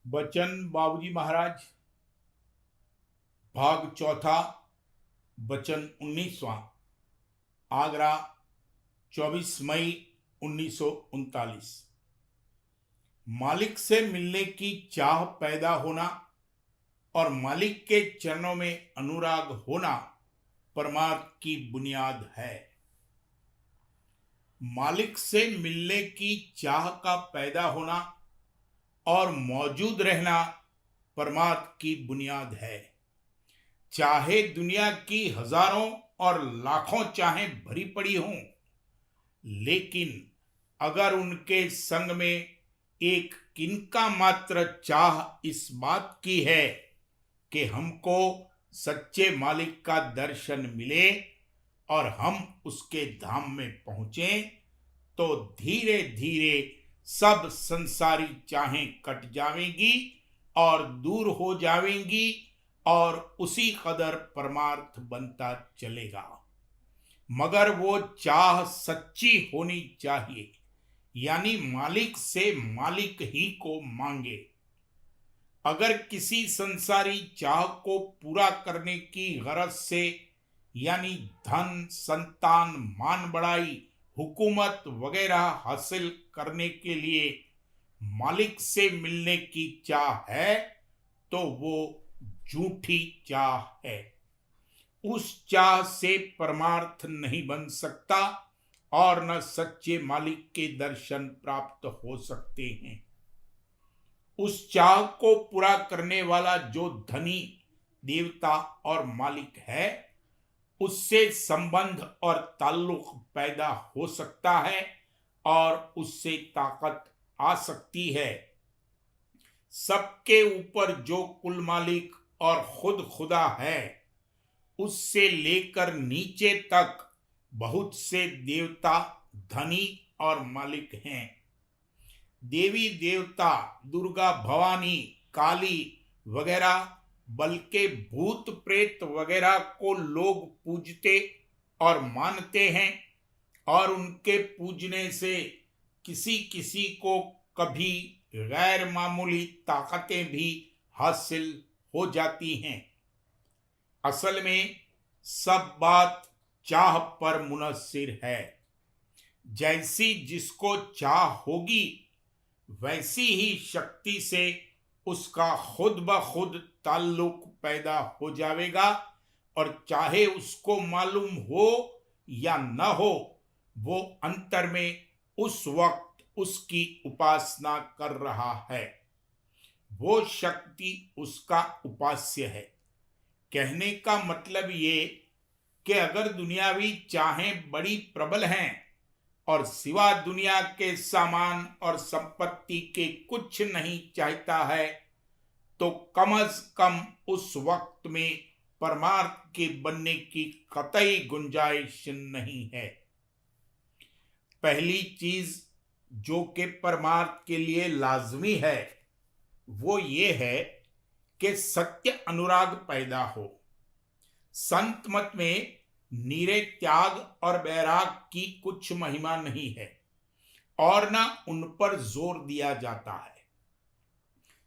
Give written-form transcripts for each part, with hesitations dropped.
बचन बाबूजी महाराज, भाग चौथा, बचन 19वां। आगरा, 24 मई 1939। मालिक से मिलने की चाह पैदा होना और मालिक के चरणों में अनुराग होना परमार्थ की बुनियाद है। मालिक से मिलने की चाह का पैदा होना और मौजूद रहना परमार्थ की बुनियाद है। चाहे दुनिया की हजारों और लाखों चाहें भरी पड़ी हों, लेकिन अगर उनके संग में एक किनका मात्र चाह इस बात की है कि हमको सच्चे मालिक का दर्शन मिले और हम उसके धाम में पहुंचें, तो धीरे धीरे सब संसारी चाहें कट जावेंगी और दूर हो जावेंगी और उसी कदर परमार्थ बनता चलेगा। मगर वो चाह सच्ची होनी चाहिए, यानी मालिक से मालिक ही को मांगे। अगर किसी संसारी चाह को पूरा करने की गरज से, यानी धन, संतान, मान बढ़ाई, हुकूमत वगैरह हासिल करने के लिए मालिक से मिलने की चाह है, तो वो झूठी चाह है। उस चाह से परमार्थ नहीं बन सकता और न सच्चे मालिक के दर्शन प्राप्त हो सकते हैं। उस चाह को पूरा करने वाला जो धनी, देवता और मालिक है, उससे संबंध और ताल्लुक पैदा हो सकता है और उससे ताकत आ सकती है। सबके ऊपर जो कुल मालिक और खुद खुदा है, उससे लेकर नीचे तक बहुत से देवता, धनी और मालिक हैं। देवी देवता, दुर्गा, भवानी, काली वगैरह, बल्कि भूत प्रेत वगैरह को लोग पूजते और मानते हैं और उनके पूजने से किसी किसी को कभी गैर मामूली ताकतें भी हासिल हो जाती हैं। असल में सब बात चाह पर मुनहसिर है। जैसी जिसको चाह होगी, वैसी ही शक्ति से उसका खुद ब खुद ताल्लुक पैदा हो जाएगा और चाहे उसको मालूम हो या न हो, वो अंतर में उस वक्त उसकी उपासना कर रहा है। वो शक्ति उसका उपास्य है। कहने का मतलब ये कि अगर दुनियावी चाहें बड़ी प्रबल हैं और सिवा दुनिया के सामान और संपत्ति के कुछ नहीं चाहता है, तो कम अज कम उस वक्त में परमार्थ के बनने की कतई गुंजाइश नहीं है। पहली चीज जो कि परमार्थ के लिए लाजमी है, वो ये है कि सत्य अनुराग पैदा हो। संत मत में नीरे त्याग और बैराग की कुछ महिमा नहीं है और ना उन पर जोर दिया जाता है।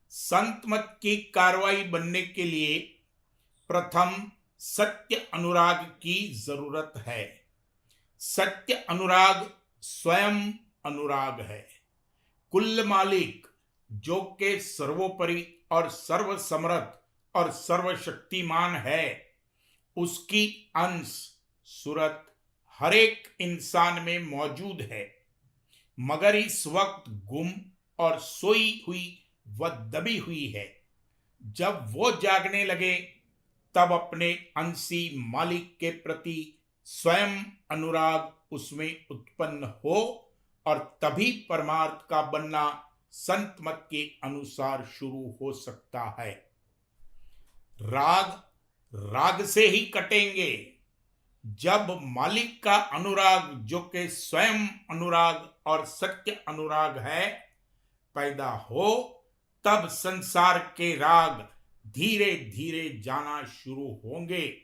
संत मत की कार्रवाई बनने के लिए प्रथम सत्य अनुराग की जरूरत है। सत्य अनुराग स्वयं अनुराग है। कुल मालिक जो के सर्वोपरि और सर्वसमर्थ और सर्वशक्तिमान है, उसकी अंश सूरत हर एक इंसान में मौजूद है, मगर इस वक्त गुम और सोई हुई व दबी हुई है। जब वो जागने लगे, तब अपने अंशी मालिक के प्रति स्वयं अनुराग उसमें उत्पन्न हो और तभी परमार्थ का बनना संत मत के अनुसार शुरू हो सकता है। राग राग से ही कटेंगे। जब मालिक का अनुराग जो कि स्वयं अनुराग और सत्य अनुराग है पैदा हो, तब संसार के राग धीरे धीरे जाना शुरू होंगे।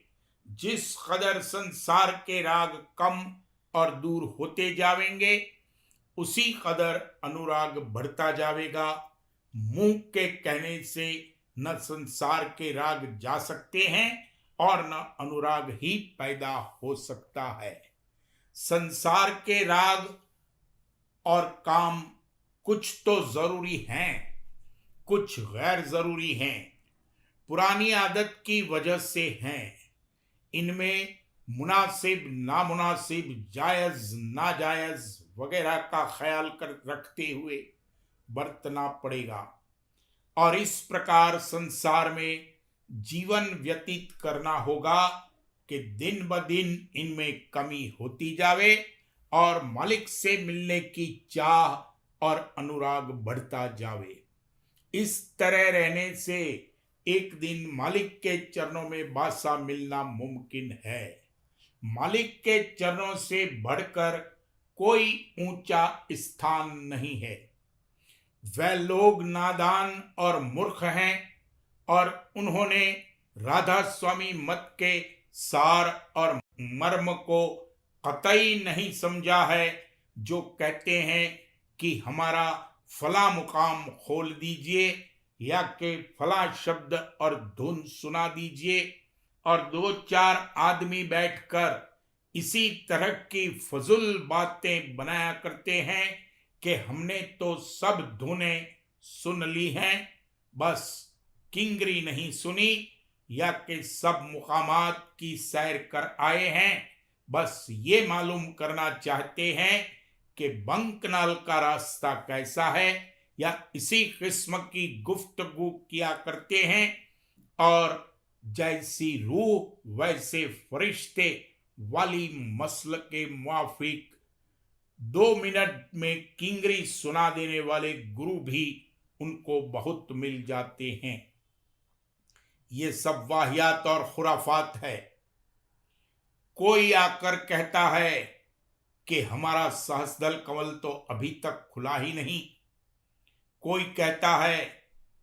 जिस कदर संसार के राग कम और दूर होते जावेंगे, उसी कदर अनुराग बढ़ता जाएगा मुंह के कहने से न संसार के राग जा सकते हैं और न अनुराग ही पैदा हो सकता है। संसार के राग और काम कुछ तो जरूरी हैं, कुछ गैर जरूरी हैं, पुरानी आदत की वजह से हैं। इनमें मुनासिब नामुनासिब जायज नाजायज वगैरह का ख्याल कर रखते हुए बरतना पड़ेगा और इस प्रकार संसार में जीवन व्यतीत करना होगा कि दिन ब दिन इनमें कमी होती जावे और मालिक से मिलने की चाह और अनुराग बढ़ता जावे। इस तरह रहने से एक दिन मालिक के चरणों में बासा मिलना मुमकिन है। मालिक के चरणों से बढ़कर कोई ऊंचा स्थान नहीं है। वह लोग नादान और मूर्ख हैं और उन्होंने राधा स्वामी मत के सार और मर्म को कतई नहीं समझा है, जो कहते हैं कि हमारा फला मुकाम खोल दीजिए या के फला शब्द और धुन सुना दीजिए, और दो चार आदमी बैठकर इसी तरह की फजुल बातें बनाया करते हैं कि हमने तो सब धुनें सुन ली हैं, बस किंगरी नहीं सुनी, या कि सब मुकामात की सैर कर आए हैं, बस ये मालूम करना चाहते हैं कि बंकनाल का रास्ता कैसा है, या इसी किस्म की गुफ्तगू किया करते हैं। और जैसी रूह वैसे फरिश्ते वाली मसल के मुआफिक 2 मिनट में किंगरी सुना देने वाले गुरु भी उनको बहुत मिल जाते हैं। ये सब वाहियात और खुराफात है। कोई आकर कहता है कि हमारा सहस्दल कमल तो अभी तक खुला ही नहीं। कोई कहता है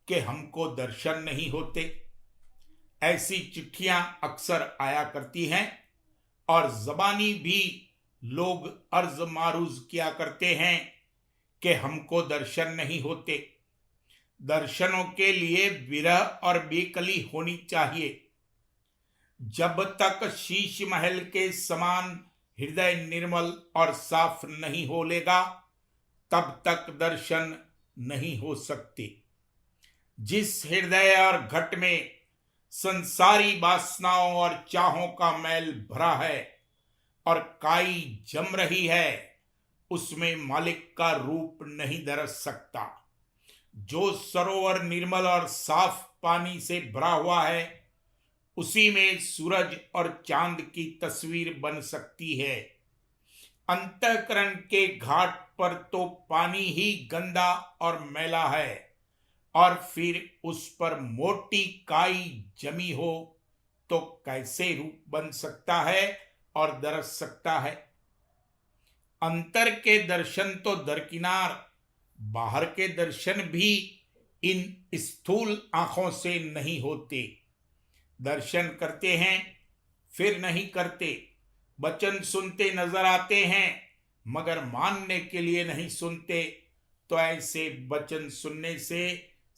कि हमको दर्शन नहीं होते। ऐसी चिट्ठियां अक्सर आया करती हैं और जबानी भी लोग अर्ज मारूज किया करते हैं कि हमको दर्शन नहीं होते। दर्शनों के लिए विरह और बेकली होनी चाहिए। जब तक शीश महल के समान हृदय निर्मल और साफ नहीं हो लेगा, तब तक दर्शन नहीं हो सकते। जिस हृदय और घट में संसारी वासनाओं और चाहों का मैल भरा है और काई जम रही है, उसमें मालिक का रूप नहीं दरस सकता। जो सरोवर निर्मल और साफ पानी से भरा हुआ है, उसी में सूरज और चांद की तस्वीर बन सकती है। अंतःकरण के घाट पर तो पानी ही गंदा और मैला है, और फिर उस पर मोटी काई जमी हो तो कैसे रूप बन सकता है और दरस सकता है। अंतर के दर्शन तो दरकिनार, बाहर के दर्शन भी इन स्थूल आंखों से नहीं होते। दर्शन करते हैं फिर नहीं करते, वचन सुनते नजर आते हैं मगर मानने के लिए नहीं सुनते। तो ऐसे वचन सुनने से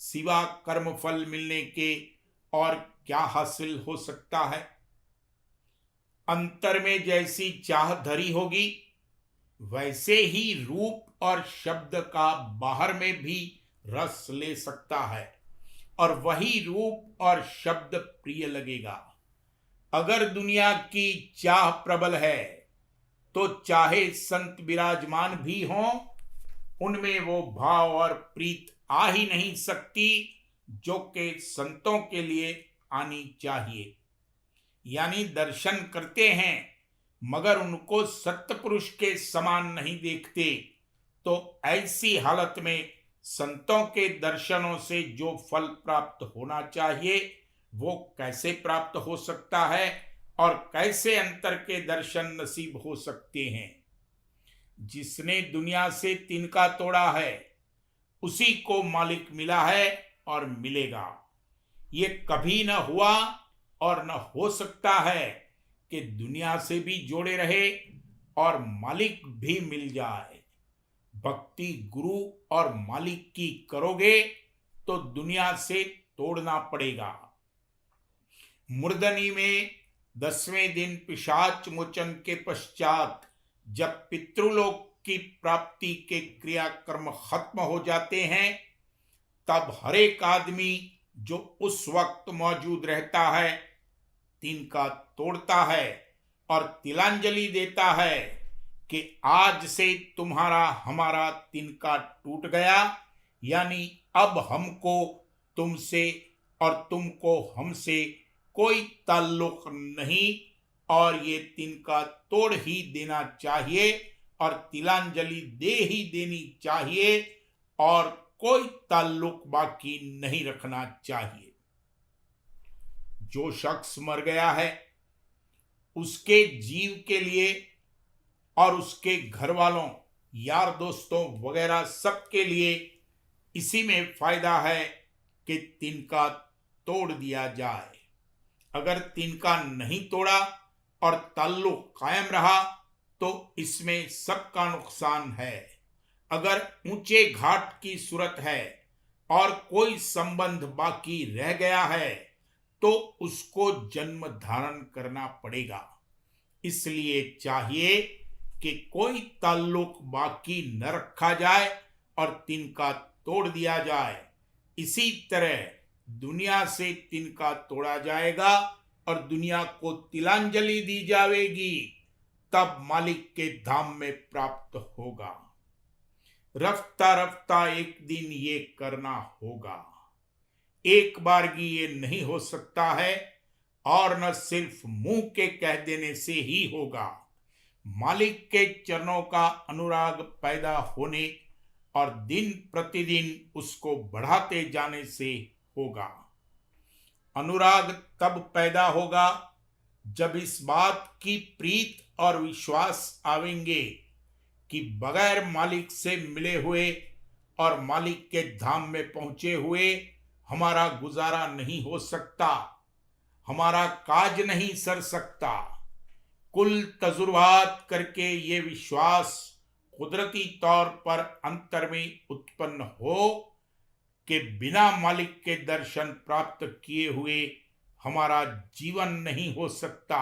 सिवा कर्मफल मिलने के और क्या हासिल हो सकता है। अंतर में जैसी चाह धरी होगी, वैसे ही रूप और शब्द का बाहर में भी रस ले सकता है, और वही रूप और शब्द प्रिय लगेगा। अगर दुनिया की चाह प्रबल है तो चाहे संत विराजमान भी हों, उनमें वो भाव और प्रीत आ ही नहीं सकती जो कि संतों के लिए आनी चाहिए। यानी दर्शन करते हैं मगर उनको सत्पुरुष के समान नहीं देखते, तो ऐसी हालत में संतों के दर्शनों से जो फल प्राप्त होना चाहिए वो कैसे प्राप्त हो सकता है, और कैसे अंतर के दर्शन नसीब हो सकते हैं। जिसने दुनिया से तिनका तोड़ा है उसी को मालिक मिला है और मिलेगा। ये कभी न हुआ और न हो सकता है कि दुनिया से भी जोड़े रहे और मालिक भी मिल जाए। भक्ति गुरु और मालिक की करोगे तो दुनिया से तोड़ना पड़ेगा। मूर्धनी में 10वें दिन पिशाच मोचन के पश्चात जब पितृलोक की प्राप्ति के क्रियाकर्म खत्म हो जाते हैं, तब हर एक आदमी जो उस वक्त मौजूद रहता है तिनका तोड़ता है और तिलांजलि देता है कि आज से तुम्हारा हमारा तिनका टूट गया, यानी अब हमको तुमसे और तुमको हमसे कोई ताल्लुक नहीं, और ये तिनका तोड़ ही देना चाहिए और तिलांजलि दे ही देनी चाहिए और कोई ताल्लुक बाकी नहीं रखना चाहिए। जो शख्स मर गया है उसके जीव के लिए और उसके घर वालों, यार दोस्तों वगैरह सबके लिए इसी में फायदा है कि तिनका तोड़ दिया जाए। अगर तिनका नहीं तोड़ा और ताल्लुक कायम रहा तो इसमें सबका नुकसान है। अगर ऊंचे घाट की सूरत है और कोई संबंध बाकी रह गया है तो उसको जन्म धारण करना पड़ेगा। इसलिए चाहिए कि कोई ताल्लुक बाकी न रखा जाए और तिनका तोड़ दिया जाए। इसी तरह दुनिया से तिनका तोड़ा जाएगा और दुनिया को तिलांजलि दी जाएगी, तब मालिक के धाम में प्राप्त होगा। रफ्ता रफ्ता एक दिन ये करना होगा, एक बारगी ये नहीं हो सकता है और न सिर्फ मुंह के कह देने से ही होगा। मालिक के चरणों का अनुराग पैदा होने और दिन प्रतिदिन उसको बढ़ाते जाने से होगा। अनुराग तब पैदा होगा जब इस बात की प्रीत और विश्वास आवेंगे कि बगैर मालिक से मिले हुए और मालिक के धाम में पहुंचे हुए हमारा गुजारा नहीं हो सकता, हमारा काज नहीं सर सकता। कुल तजुर्बात करके ये विश्वास कुदरती तौर पर अंतर में उत्पन्न हो कि बिना मालिक के दर्शन प्राप्त किए हुए हमारा जीवन नहीं हो सकता।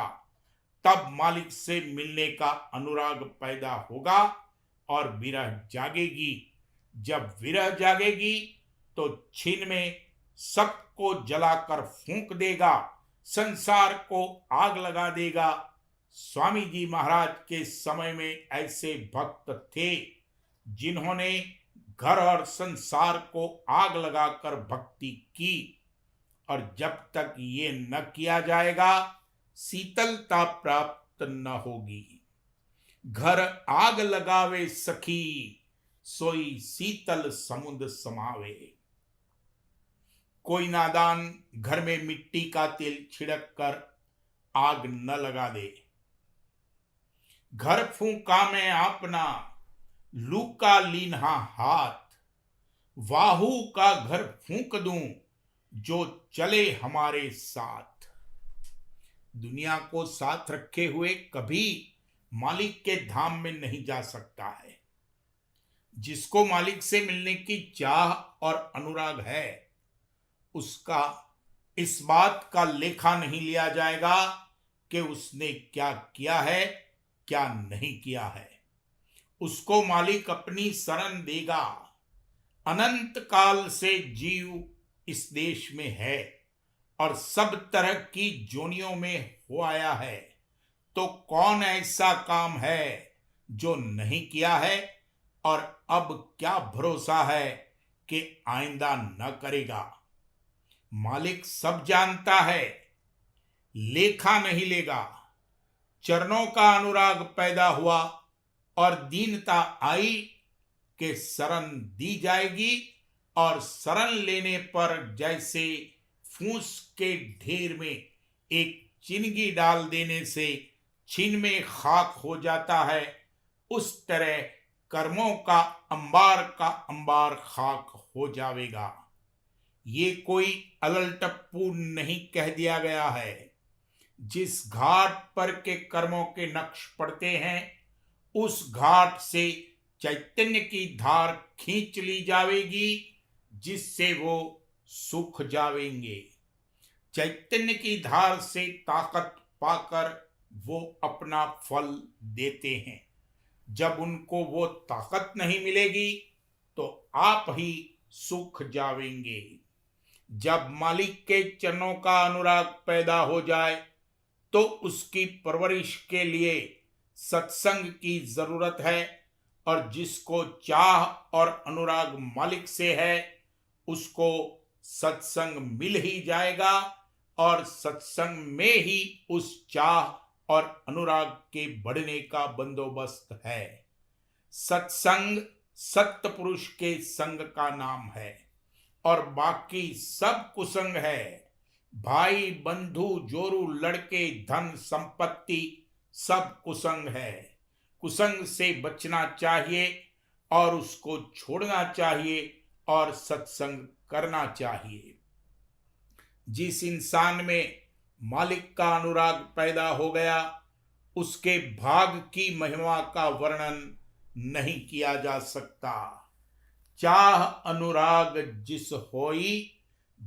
तब मालिक से मिलने का अनुराग पैदा होगा और विरह जागेगी। जब विरह जागेगी तो छिन में सबको जलाकर फूंक देगा, संसार को आग लगा देगा। स्वामी जी महाराज के समय में ऐसे भक्त थे जिन्होंने घर और संसार को आग लगाकर भक्ति की, और जब तक ये न किया जाएगा शीतलता प्राप्त न होगी। घर आग लगावे सखी, सोई शीतल समुद्र समावे। कोई नादान घर में मिट्टी का तेल छिड़क कर आग न लगा दे। घर फूंका मैं अपना, लू का लीन्हा हाथ, वाहू का घर फूंक दूं जो चले हमारे साथ। दुनिया को साथ रखे हुए कभी मालिक के धाम में नहीं जा सकता है। जिसको मालिक से मिलने की चाह और अनुराग है उसका इस बात का लेखा नहीं लिया जाएगा कि उसने क्या किया है क्या नहीं किया है। उसको मालिक अपनी शरण देगा। अनंत काल से जीव इस देश में है और सब तरह की जोनियों में हो आया है, तो कौन ऐसा काम है जो नहीं किया है और अब क्या भरोसा है कि आइंदा न करेगा। मालिक सब जानता है, लेखा नहीं लेगा। चरणों का अनुराग पैदा हुआ और दीनता आई कि शरण दी जाएगी, और शरण लेने पर जैसे फूस के ढेर में एक चिनगी डाल देने से छिन में खाक हो जाता है, उस तरह कर्मों का अंबार खाक हो जाएगा। ये कोई अलल टप्पू नहीं कह दिया गया है। जिस घाट पर के कर्मों के नक्श पड़ते हैं उस घाट से चैतन्य की धार खींच ली जाएगी, जिससे वो सूख जावेंगे। चैतन्य की धार से ताकत पाकर वो अपना फल देते हैं। जब उनको वो ताकत नहीं मिलेगी तो आप ही सूख जावेंगे। जब मालिक के चरणों का अनुराग पैदा हो जाए तो उसकी परवरिश के लिए सत्संग की जरूरत है, और जिसको चाह और अनुराग मालिक से है उसको सत्संग मिल ही जाएगा, और सत्संग में ही उस चाह और अनुराग के बढ़ने का बंदोबस्त है। सत्संग सत्य पुरुष के संग का नाम है और बाकी सब कुसंग है। भाई बंधु जोरू लड़के धन संपत्ति सब कुसंग है। कुसंग से बचना चाहिए और उसको छोड़ना चाहिए और सत्संग करना चाहिए। जिस इंसान में मालिक का अनुराग पैदा हो गया उसके भाग की महिमा का वर्णन नहीं किया जा सकता। चाह अनुराग जिस होई,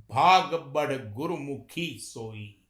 भाग बढ़ गुरुमुखी सोई।